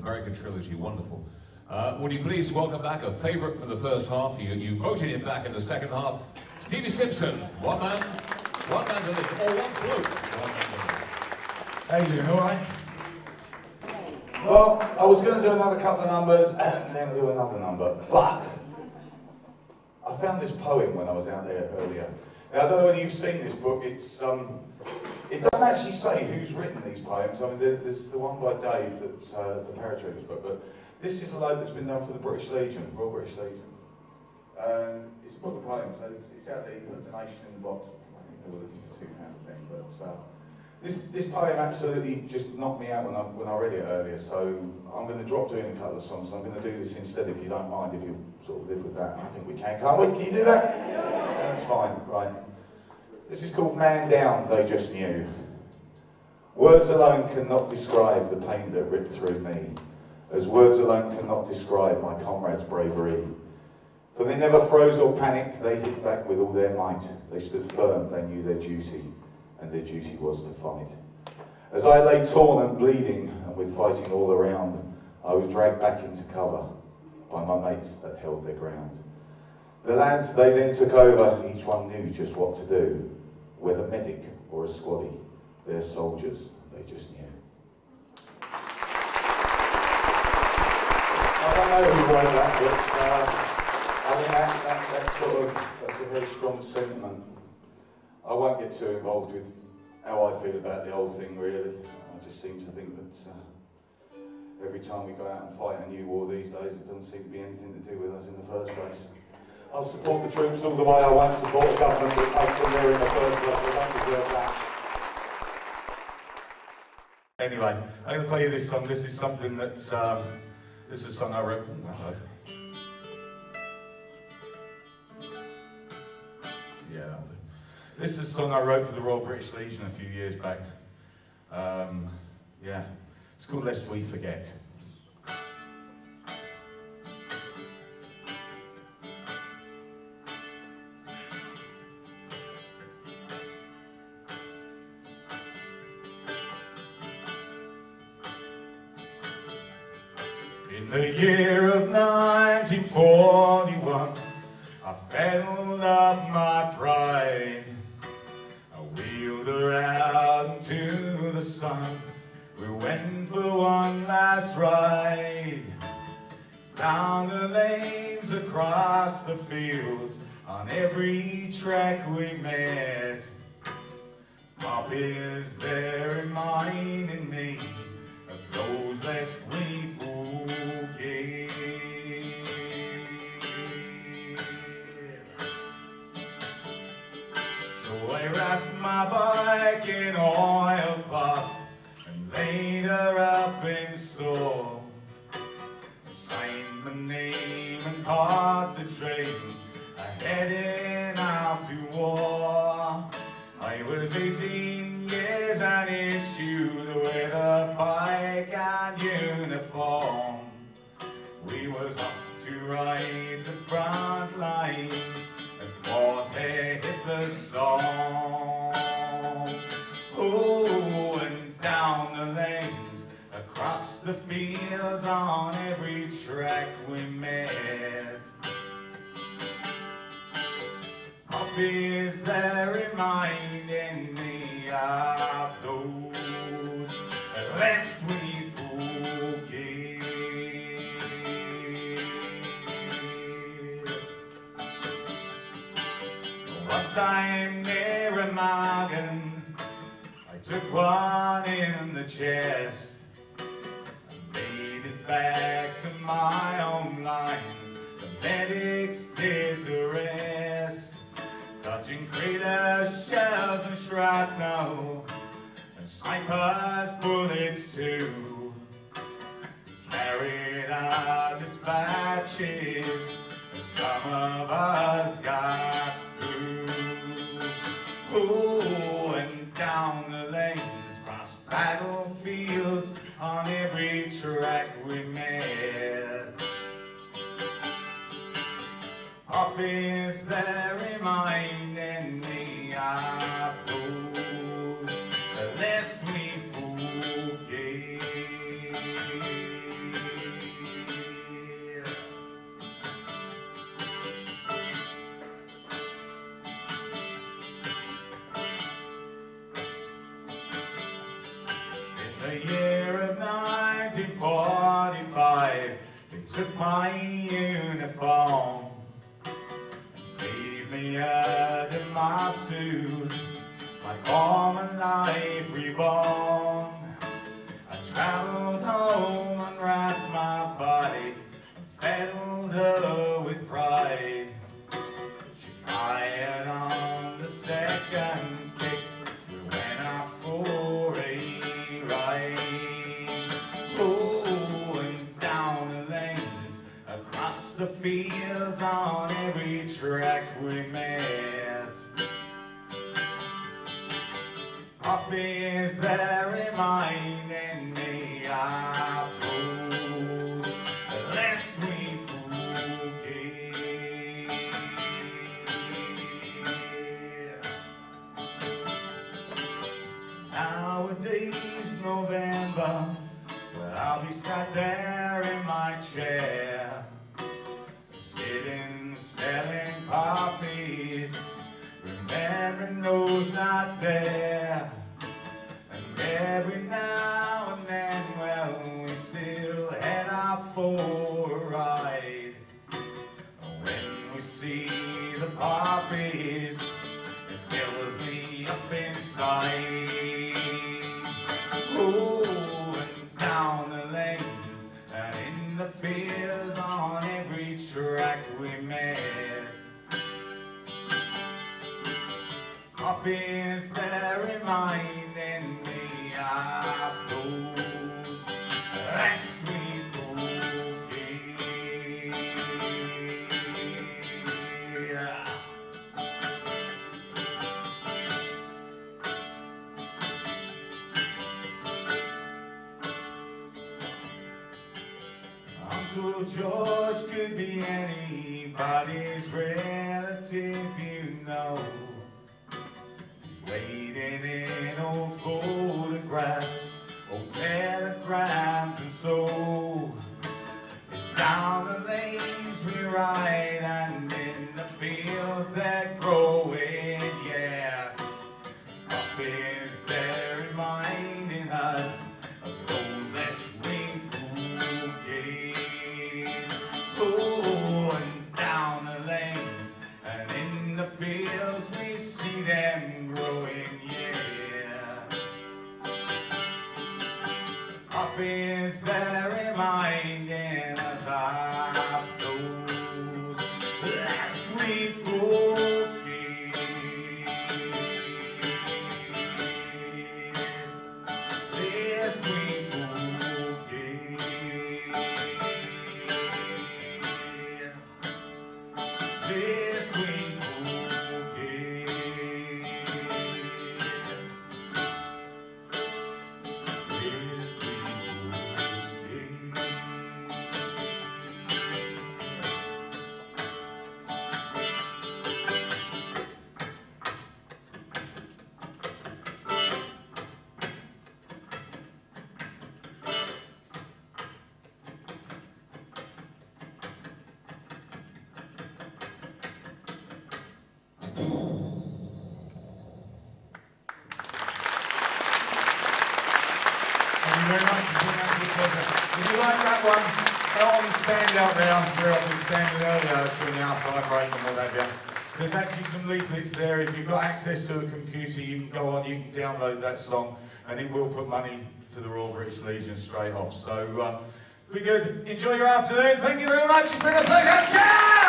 American trilogy. Wonderful. Would you please welcome back a favourite for the first half? You voted him back in the second half. Stevie Simpson, one man to live, or one bloke. How you doing, alright? Well, I was going to do another couple of numbers and then do another number, but I found this poem when I was out there earlier. Now, I don't know whether you've seen this book. It doesn't actually say who's written these poems. I mean, there's the one by Dave, that's the Paratroopers book, but this is a load that's been done for the British Legion, Royal British Legion. It's a book of poems. It's out there. You put a donation in the box. I think they were looking for £2 a thing, but this poem absolutely just knocked me out when I read it earlier. So I'm going to drop doing a couple of songs. I'm going to do this instead, if you don't mind, if you sort of live with that. I think we can, can't we? Can you do that? That's fine. Right. This is called Man Down, They Just Knew. Words alone cannot describe the pain that ripped through me, as words alone cannot describe my comrades' bravery. For they never froze or panicked, they hit back with all their might. They stood firm, they knew their duty, and their duty was to fight. As I lay torn and bleeding, and with fighting all around, I was dragged back into cover by my mates that held their ground. The lads, they then took over, each one knew just what to do. Whether medic or a squaddy, they're soldiers, they just knew. I don't know who wrote that, but I think that's a very strong sentiment. I won't get too involved with how I feel about the whole thing, really. I just seem to think that every time we go out and fight a new war these days, it doesn't seem to be anything to do with us in the first place. I'll support the troops all the way. I won't support a government that takes them there in the first place. They don't deserve that. Anyway, I'm going to play you this song. This is something that, this is a song I wrote. Hello. Yeah, that'll do. This is a song I wrote for the Royal British Legion a few years back. Yeah, it's called Lest We Forget. In the year of 1941, I fettled up my pride. I wheeled her out into the sun. We went for one last ride. Down the lanes, across the fields, on every track we met. Pop is there reminding me of those lest we forget. So I wrapped my bike in oilcloth and laid her up in store. Signed my name and caught the train, heading out to war. I was 18 years and issued with a pike and uniform. We was up to ride the front line and fought a Hitler song. Oh, and down the lanes, across the fields, on every track we met. Is there reminding me of those lest we forget. One time near a Magan, I took one in the chest and made it back to my own lines. The medics did the rest, dodging crater shells and shrapnel, and snipers' bullets too. Carried our dispatches, and some of us got through. Oh, and down the lanes, across battlefields, on every track we met. Up is there reminding me of those lest we forget. took my uniform, gave me a demand suit, my former life reborn. I travelled home, unwrapped my body, filled her with pride. She fired on the second kick, we went out for a ride. Oh, and down the lanes, across the fields, on every track we met. Puppies that reminding me of those that left me forget. Nowadays, November, well, I'll be sat there in my chair, sitting, selling poppies, remembering those not there. And every now and then, well, we still head out for a ride. When we see the poppies, it fills me up inside. Oh, and down the lanes, and in the fields, on every track we met. Poppies that reminding me of those that we forget. Uncle George could be anybody's relative, you know. Waiting in old photographs, old telegrams, and so it's down the lanes we ride, and in the fields that grow in, yeah. Puppies, they're reminding us of those that we forget. Oh, and down the lanes, and in the fields we see them growing, yeah. Puppies that reminding us of those that we forget. Yes, we forget. Yes, we Thank you very much. It's been an absolute pleasure. If you like that one, go on and stand out there where I've been standing earlier during the outside break and what have you. There's actually some leaflets there. If you've got access to a computer, you can go on, you can download that song, and it will put money to the Royal British Legion straight off. So, be good. Enjoy your afternoon. Thank you very much. It's been a pleasure. Ciao!